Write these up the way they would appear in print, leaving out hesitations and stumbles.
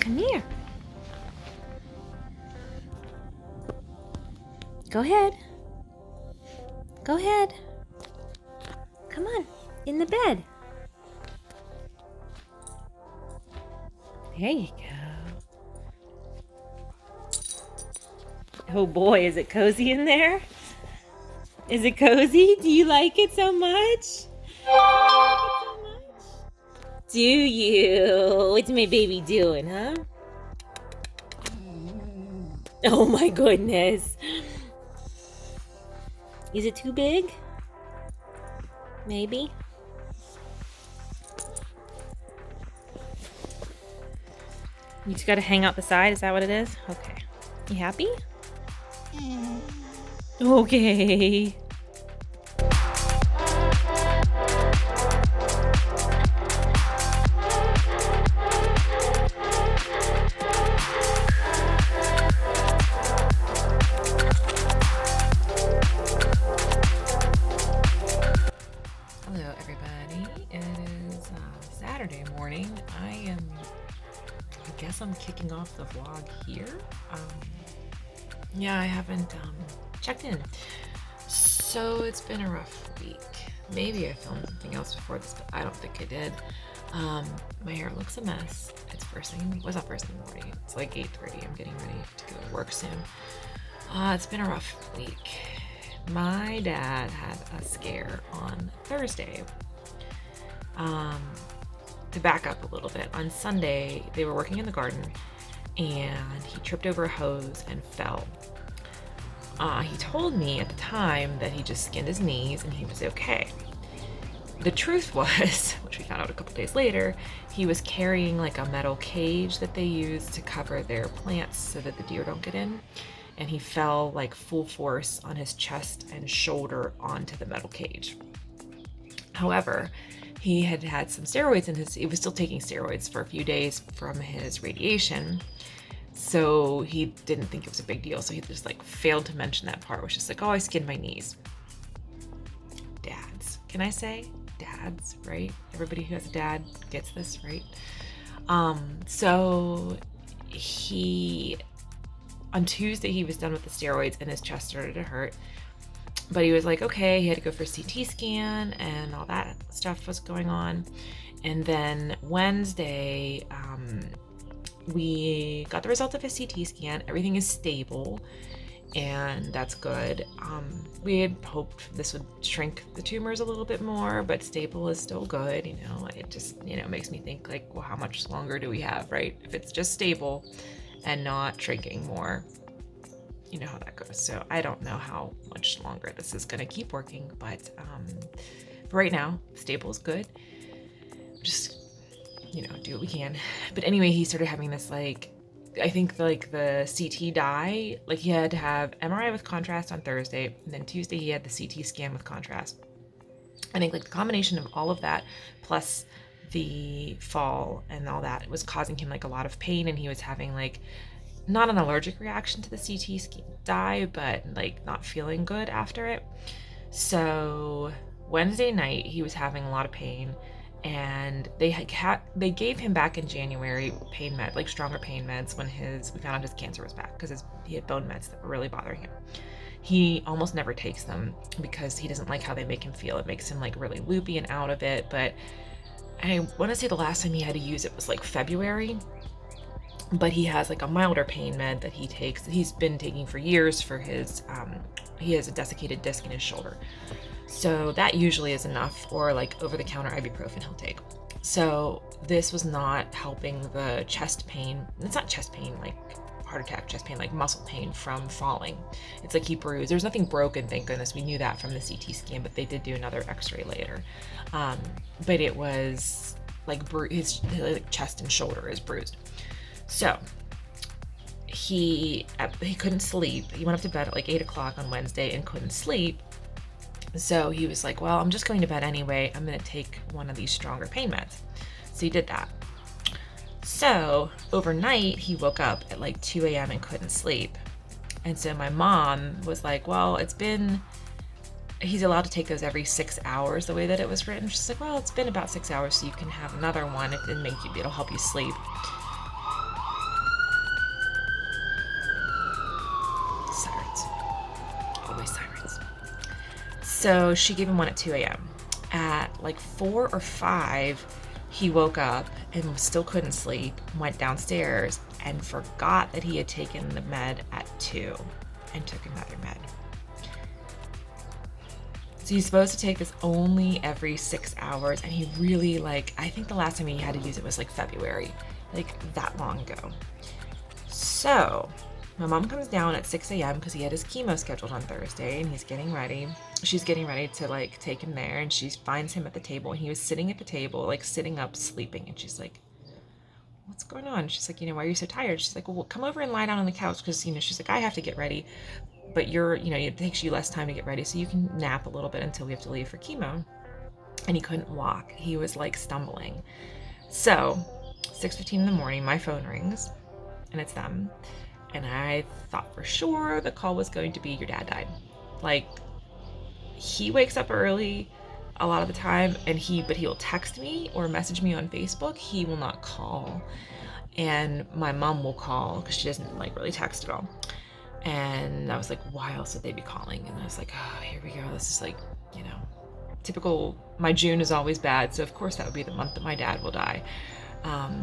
Come here. Go ahead. Go ahead. Come on, in the bed. There you go. Oh boy, is it cozy in there? Is it cozy? Do you like it so much? Do you? What's my baby doing, huh? Oh my goodness. Is it too big? Maybe. You just gotta hang out the side, is that what it is? Okay. You happy? Okay. Hello everybody, it is Saturday morning. I guess I'm kicking off the vlog here. Yeah, I haven't checked in. So it's been a rough week. Maybe I filmed something else before this, but I don't think I did. My hair looks a mess. It's first thing, well, it's not first thing in the morning. It's like 8:30. I'm getting ready to go to work soon. It's been a rough week. My dad had a scare on Thursday. To back up a little bit, on Sunday, they were working in the garden and he tripped over a hose and fell. He told me at the time that he just skinned his knees and he was okay. The truth was, which we found out a couple days later, he was carrying like a metal cage that they use to cover their plants so that the deer don't get in. And he fell like full force on his chest and shoulder onto the metal cage. However, he had had some steroids in he was still taking steroids for a few days from his radiation. So he didn't think it was a big deal. So he just like failed to mention that part, which is like, oh, I skinned my knees. Dads, can I say? Dads, right? Everybody who has a dad gets this, right? So on Tuesday, he was done with the steroids and his chest started to hurt. But he was like, okay, he had to go for a CT scan and all that stuff was going on. And then Wednesday, we got the result of his CT scan. Everything is stable and that's good. We had hoped this would shrink the tumors a little bit more, but stable is still good. You know, it just, makes me think like, well, how much longer do we have, right? If it's just stable and not shrinking more, you know how that goes. So I don't know how much longer this is going to keep working, but right now, stable is good. Just, do what we can. But anyway, he started having this, like, I think like the CT dye, like he had to have MRI with contrast on Thursday, and then Tuesday he had the CT scan with contrast. I think like the combination of all of that, plus the fall and all that, was causing him like a lot of pain, and he was having like, not an allergic reaction to the CT dye, but like not feeling good after it. So Wednesday night he was having a lot of pain, and they gave him back in January pain med, like stronger pain meds, when we found out his cancer was back, because he had bone meds that were really bothering him. He almost never takes them because he doesn't like how they make him feel. It makes him like really loopy and out of it. But I want to say the last time he had to use it was like February. But he has like a milder pain med that he takes, that he's been taking for years for his, he has a desiccated disc in his shoulder. So that usually is enough, or like over-the-counter ibuprofen he'll take. So this was not helping the chest pain. It's not chest pain, like heart attack chest pain, like muscle pain from falling. It's like he bruised. There's nothing broken, thank goodness. We knew that from the CT scan, but they did do another x-ray later. But it was like his chest and shoulder is bruised. So he couldn't sleep. He went up to bed at like 8 o'clock on Wednesday and couldn't sleep. So he was like, well, I'm just going to bed anyway. I'm going to take one of these stronger pain meds. So he did that. So overnight he woke up at like 2 a.m. and couldn't sleep. And so my mom was like, well, he's allowed to take those every 6 hours, the way that it was written. She's like, well, it's been about 6 hours, so you can have another one. It'll help you sleep. So she gave him one at 2 a.m. At like 4 or 5, he woke up and still couldn't sleep, went downstairs and forgot that he had taken the med at 2 and took another med. So he's supposed to take this only every 6 hours, and he really, like, I think the last time he had to use it was like February, like that long ago. So my mom comes down at 6 a.m. because he had his chemo scheduled on Thursday, and he's getting ready. She's getting ready to like take him there, and she finds him at the table, and he was sitting at the table, like sitting up, sleeping. And she's like, what's going on? She's like, why are you so tired? She's like, well, come over and lie down on the couch, because, she's like, I have to get ready, but it takes you less time to get ready, so you can nap a little bit until we have to leave for chemo. And he couldn't walk. He was like stumbling. So 6:15 in the morning, my phone rings, and it's them. And I thought for sure the call was going to be, your dad died. Like, he wakes up early a lot of the time, but he'll text me or message me on Facebook. He will not call. And my mom will call because she doesn't like really text at all. And I was like, why else would they be calling? And I was like, oh, here we go. This is like, typical. My June is always bad. So of course that would be the month that my dad will die.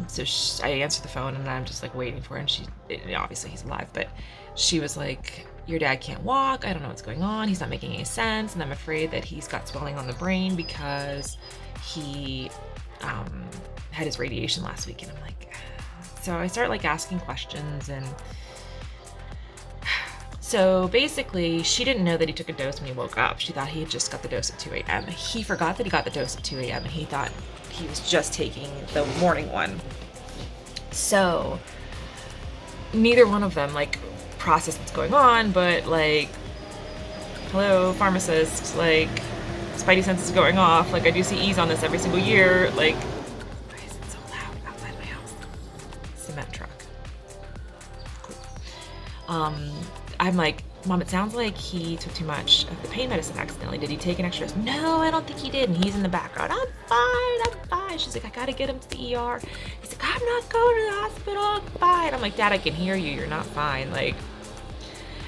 So I answered the phone, and I'm just like waiting for her. And obviously he's alive, but she was like, your dad can't walk. I don't know what's going on. He's not making any sense. And I'm afraid that he's got swelling on the brain because he had his radiation last week. And I'm like, so I start like asking questions. And so basically she didn't know that he took a dose when he woke up. She thought he had just got the dose at 2 a.m. He forgot that he got the dose at 2 a.m. and he thought he was just taking the morning one. So neither one of them like process what's going on, but like, hello, pharmacist, like, spidey sense is going off. Like, I do see E's on this every single year. Like, why is it so loud outside my house? Cement truck. Cool. I'm like, Mom, it sounds like he took too much of the pain medicine accidentally. Did he take an extra dose? No, I don't think he did. And he's in the background. I'm fine. She's like, I gotta get him to the ER. He's like, I'm not going to the hospital. I'm fine. I'm like, Dad, I can hear you. You're not fine. Like,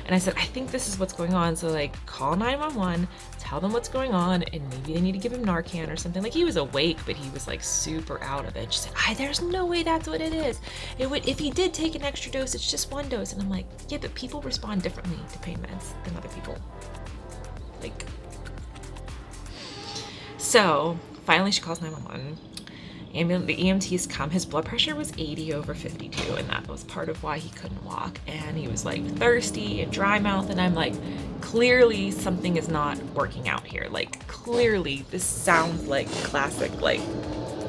and I said, I think this is what's going on. So like, call 911, tell them what's going on, and maybe they need to give him Narcan or something. Like, he was awake, but he was like super out of it. She said, there's no way that's what it is. If he did take an extra dose, it's just one dose. And I'm like, yeah, but people respond differently to pain meds than other people. Like, so finally she calls 911. The EMTs come. His blood pressure was 80/52, and that was part of why he couldn't walk. And he was like thirsty and dry mouth, and I'm like, clearly something is not working out here. Like, clearly this sounds like classic like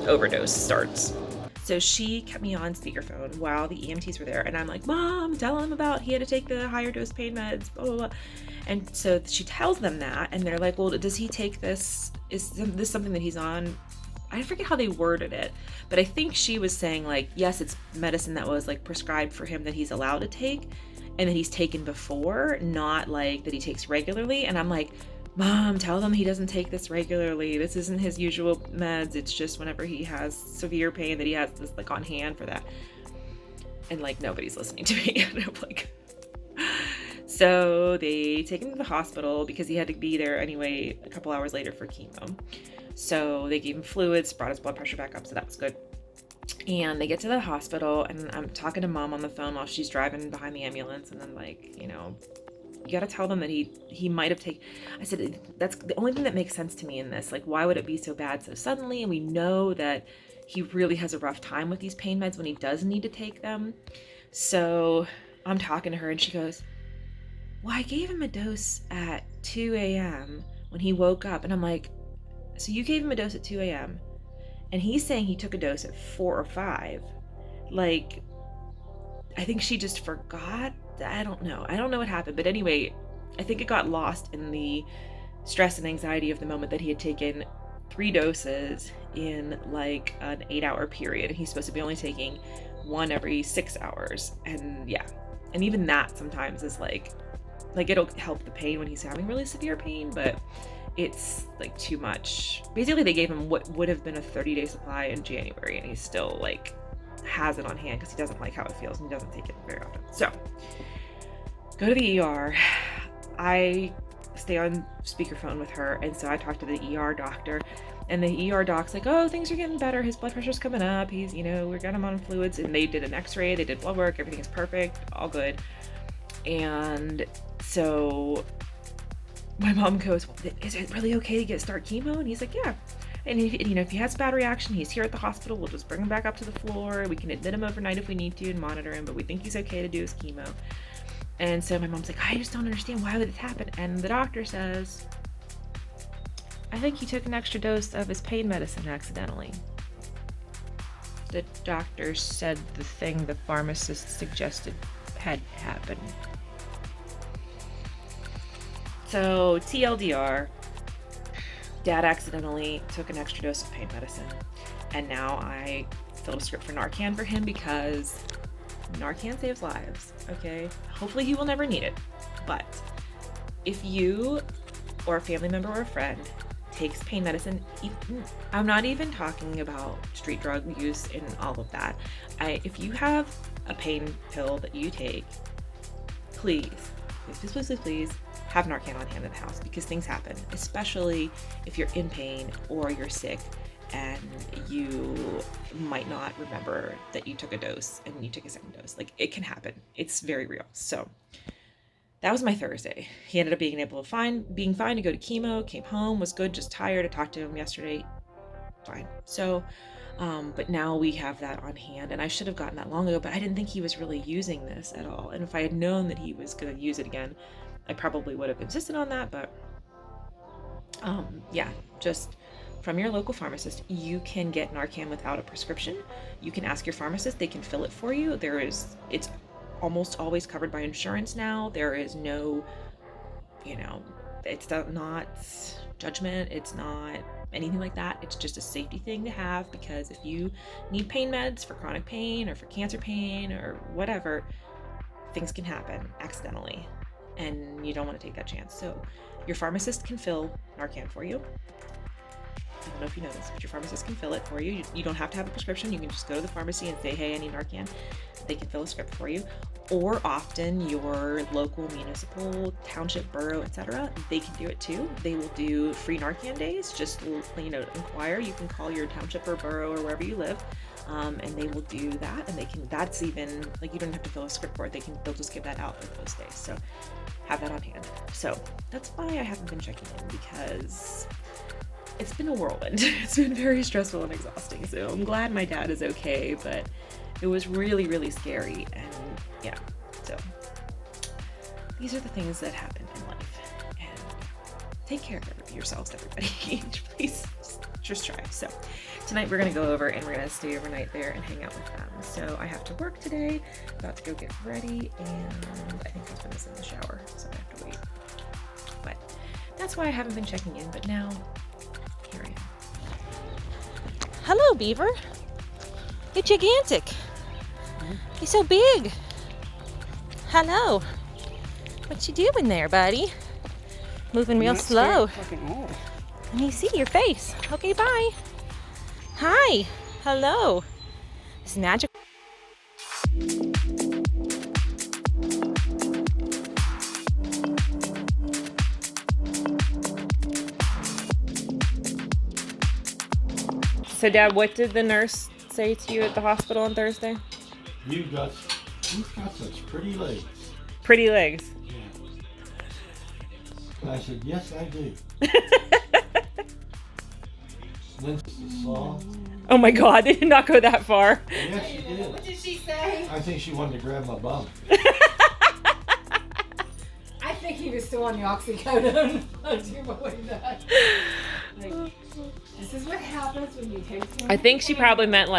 overdose starts. So she kept me on speakerphone while the EMTs were there, and I'm like, Mom, tell him about he had to take the higher dose pain meds, blah blah blah. And so she tells them that, and they're like, well, does he take this? Is this something that he's on? I forget how they worded it, but I think she was saying like, yes, it's medicine that was like prescribed for him that he's allowed to take and that he's taken before, not like that he takes regularly. And I'm like, Mom, tell them he doesn't take this regularly. This isn't his usual meds. It's just whenever he has severe pain that he has this like on hand for that. And like, nobody's listening to me. And I'm like, so they take him to the hospital because he had to be there anyway a couple hours later for chemo. So they gave him fluids, brought his blood pressure back up, so that was good. And they get to the hospital, and I'm talking to Mom on the phone while she's driving behind the ambulance, and I'm like, you gotta tell them that he might have taken. I said, that's the only thing that makes sense to me in this. Like, why would it be so bad so suddenly? And we know that he really has a rough time with these pain meds when he does need to take them. So I'm talking to her, and she goes, well, I gave him a dose at 2 a.m. when he woke up. And I'm like, so you gave him a dose at 2 a.m. and he's saying he took a dose at 4 or 5. Like, I think she just forgot. I don't know what happened. But anyway, I think it got lost in the stress and anxiety of the moment that he had taken 3 doses in like an 8-hour period. And he's supposed to be only taking 1 every 6 hours. And yeah. And even that sometimes is like it'll help the pain when he's having really severe pain, but it's like too much. Basically, they gave him what would have been a 30-day supply in January, and he still like has it on hand because he doesn't like how it feels and he doesn't take it very often. So go to the ER. I stay on speakerphone with her. And so I talked to the ER doctor, and the ER doc's like, oh, things are getting better. His blood pressure's coming up. He's, we got him on fluids, and they did an x-ray, they did blood work, everything is perfect, all good. And so my mom goes, is it really okay to start chemo? And he's like, yeah. And if he has a bad reaction, he's here at the hospital. We'll just bring him back up to the floor. We can admit him overnight if we need to and monitor him, but we think he's okay to do his chemo. And so my mom's like, I just don't understand, why would it happen? And the doctor says, I think he took an extra dose of his pain medicine accidentally. The doctor said the thing the pharmacist suggested had happened. So TLDR, Dad accidentally took an extra dose of pain medicine, and now I filled a script for Narcan for him because Narcan saves lives, okay? Hopefully he will never need it, but if you or a family member or a friend takes pain medicine, I'm not even talking about street drug use and all of that. If you have a pain pill that you take, please have Narcan on hand in the house, because things happen, especially if you're in pain or you're sick and you might not remember that you took a dose and you took a second dose. Like, it can happen. It's very real. So that was my Thursday. He ended up being fine to go to chemo, came home, was good, just tired. I talked to him yesterday. Fine. So, but now we have that on hand, and I should have gotten that long ago, but I didn't think he was really using this at all. And if I had known that he was going to use it again, I probably would have insisted on that. But yeah, just from your local pharmacist, you can get Narcan without a prescription. You can ask your pharmacist, they can fill it for you. It's almost always covered by insurance now. There is no, it's not judgment, it's not anything like that. It's just a safety thing to have, because if you need pain meds for chronic pain or for cancer pain or whatever, things can happen accidentally, and you don't want to take that chance. So your pharmacist can fill Narcan for you. I don't know if you know this, but your pharmacist can fill it for you. You don't have to have a prescription. You can just go to the pharmacy and say, hey, I need Narcan. They can fill a script for you. Or often your local municipal, township, borough, etc., they can do it too. They will do free Narcan days. Just, inquire. You can call your township or borough or wherever you live, and they will do that. And that's even, you don't have to fill a script for it. They'll just give that out for those days. So have that on hand. So that's why I haven't been checking in, because it's been a whirlwind. It's been very stressful and exhausting. So I'm glad my dad is okay, but it was really, really scary. And yeah, so these are the things that happen in life. And take care of yourselves, everybody. Please just try. So tonight we're going to go over and we're going to stay overnight there and hang out with them. So I have to work today, about to go get ready, and I think husband is in the shower, so I have to wait. But that's why I haven't been checking in, but now here I am. Hello, Beaver. You're gigantic. You're so big. Hello. What you doing there, buddy? Moving real slow. Let me see your face. Okay, bye. Hi. Hello. It's magic. So, Dad, what did the nurse say to you at the hospital on Thursday? You've got such pretty legs. Pretty legs. Yeah. And I said, yes, I do. Then she saw. Oh my God, they did not go that far. Yes, she did. What did she say? I think she wanted to grab my bum. I think he was still on the oxycodone. This is what happens when you take too much. I think she probably meant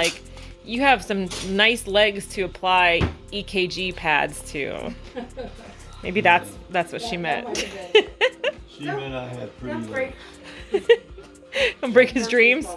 you have some nice legs to apply EKG pads to. Maybe that's what she meant. She meant I had pretty legs. Don't break his dreams.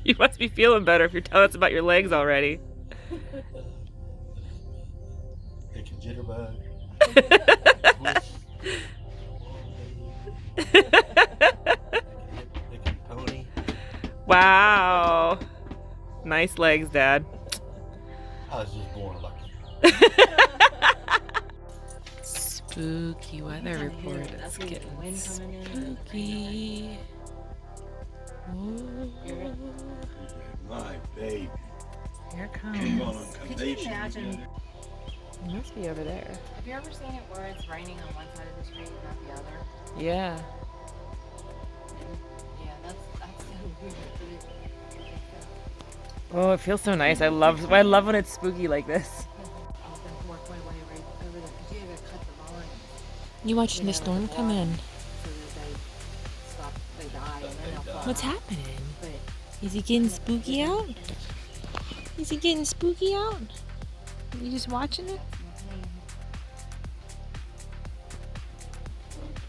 You must be feeling better if you're telling us about your legs already. They can jitterbug. They can pony. Wow. Nice legs, Dad. I was just born lucky. Spooky weather report. It's getting spooky. Ooh. My baby. Here it We're comes. going on Could you vacation imagine? together. It must be over there. Have you ever seen it where it's raining on one side of the street and not the other? Yeah. Yeah, that's so weird. Oh, it feels so nice. I love when it's spooky like this. I was gonna work my way right over there because you gotta cut the line You watching the storm come in? so that they stop, they die, and then they'll fall. What's out. happening? But Is he getting spooky out? Is he getting spooky out? You just watching it?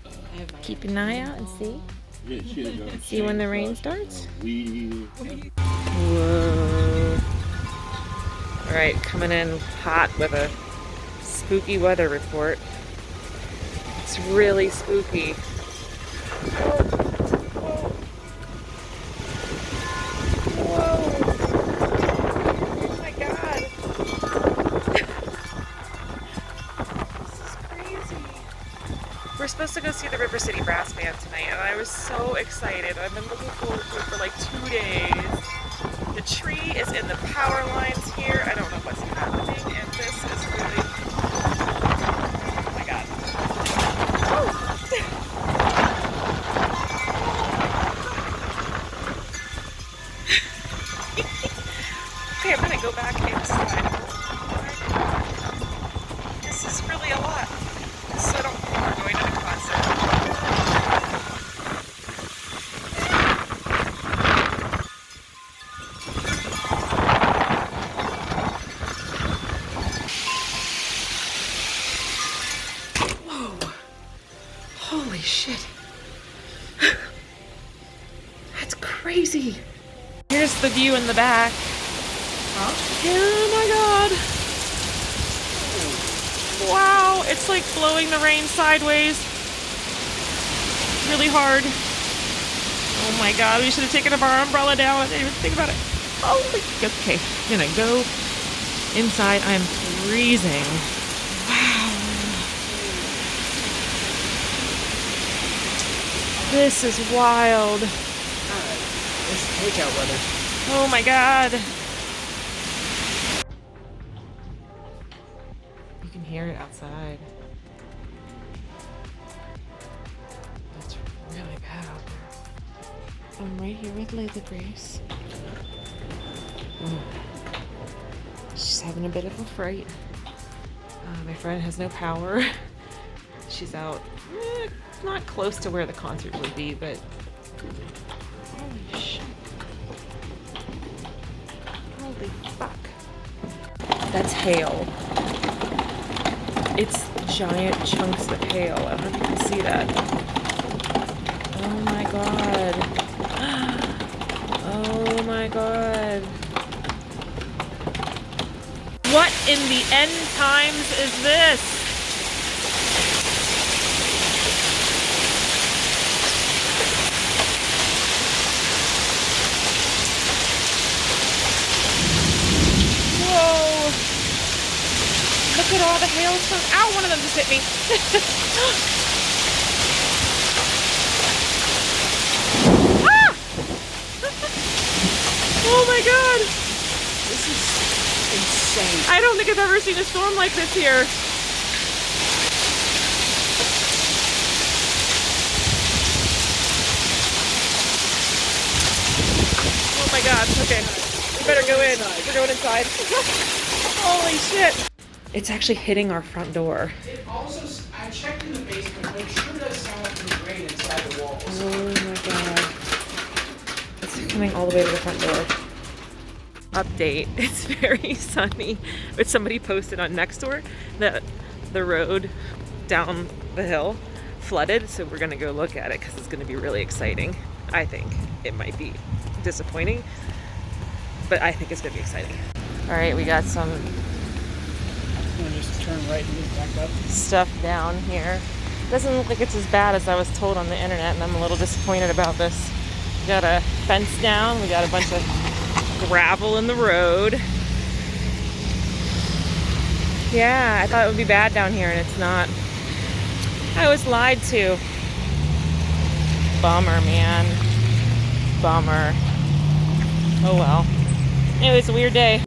I have my Keep an eye out and see. Yeah, shit, gonna See when the change rain us, starts? weed. Whoa. All right, coming in hot with a spooky weather report. It's really spooky. Oh my God. This is crazy. We're supposed to go see the River City Brass Band tonight, and I was so excited. I've been looking forward to it for like 2 days. The tree is in the power lines here. I don't know what's happening, and this is really... Oh my God. Okay, I'm gonna go back inside. This is really a lot. So I don't think we're going to the concert. Whoa. Holy shit. That's crazy. Here's the view in the back. Oh my God. Wow, it's like blowing the rain sideways. Really hard. Oh my God, we should have taken our umbrella down. I didn't even think about it. Holy, okay, I'm gonna go inside. I'm freezing. Wow. This is wild. It's takeout weather. Oh my God. You can hear it outside. It's really bad out there. I'm right here with LAYLA'S. She's having a bit of a fright. My friend has no power. She's out, not close to where the concert would be, but holy shit. Holy fuck. That's hail. It's giant chunks of hail. I don't know if you can see that. Oh my God. Oh my God. What in the end times is this? Whoa. Look at all the hailstones. Ow, one of them just hit me. Ah! Oh my God. This is insane. I don't think I've ever seen a storm like this here. Oh my God. Okay. We better go in. We're going inside. Holy shit. It's actually hitting our front door. It also, I checked in the basement, but it sure does sound like there's rain inside the walls. Oh my God. It's coming all the way to the front door. Update. It's very sunny. But somebody posted on Nextdoor that the road down the hill flooded, so we're gonna go look at it because it's gonna be really exciting. I think it might be disappointing, but I think it's gonna be exciting. All right, we got some I'm gonna just turn right and move back up. stuff down here. Doesn't look like it's as bad as I was told on the internet, and I'm a little disappointed about this. We got a fence down, we got a bunch of gravel in the road. Yeah, I thought it would be bad down here, and it's not. I was lied to. Bummer, man. Bummer. Oh well. Anyway, it's a weird day.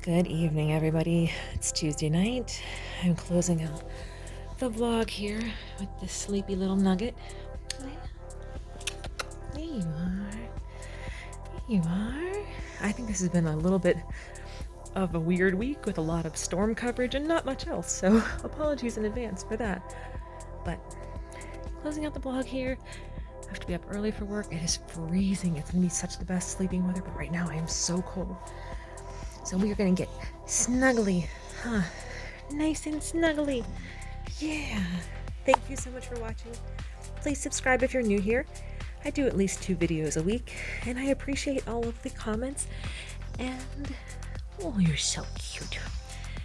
Good evening, everybody. It's Tuesday night. I'm closing out the vlog here with this sleepy little nugget. There you are. There you are. I think this has been a little bit of a weird week with a lot of storm coverage and not much else, so apologies in advance for that. But closing out the vlog here. I have to be up early for work. It is freezing. It's gonna be such the best sleeping weather, but right now I am so cold. So we are gonna get snuggly, huh? Nice and snuggly. Yeah. Thank you so much for watching. Please subscribe if you're new here. I do at least 2 videos a week, and I appreciate all of the comments. And, oh, you're so cute.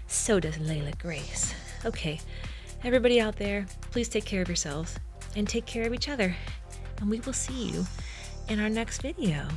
So does Layla Grace. Okay, everybody out there, please take care of yourselves and take care of each other. And we will see you in our next video.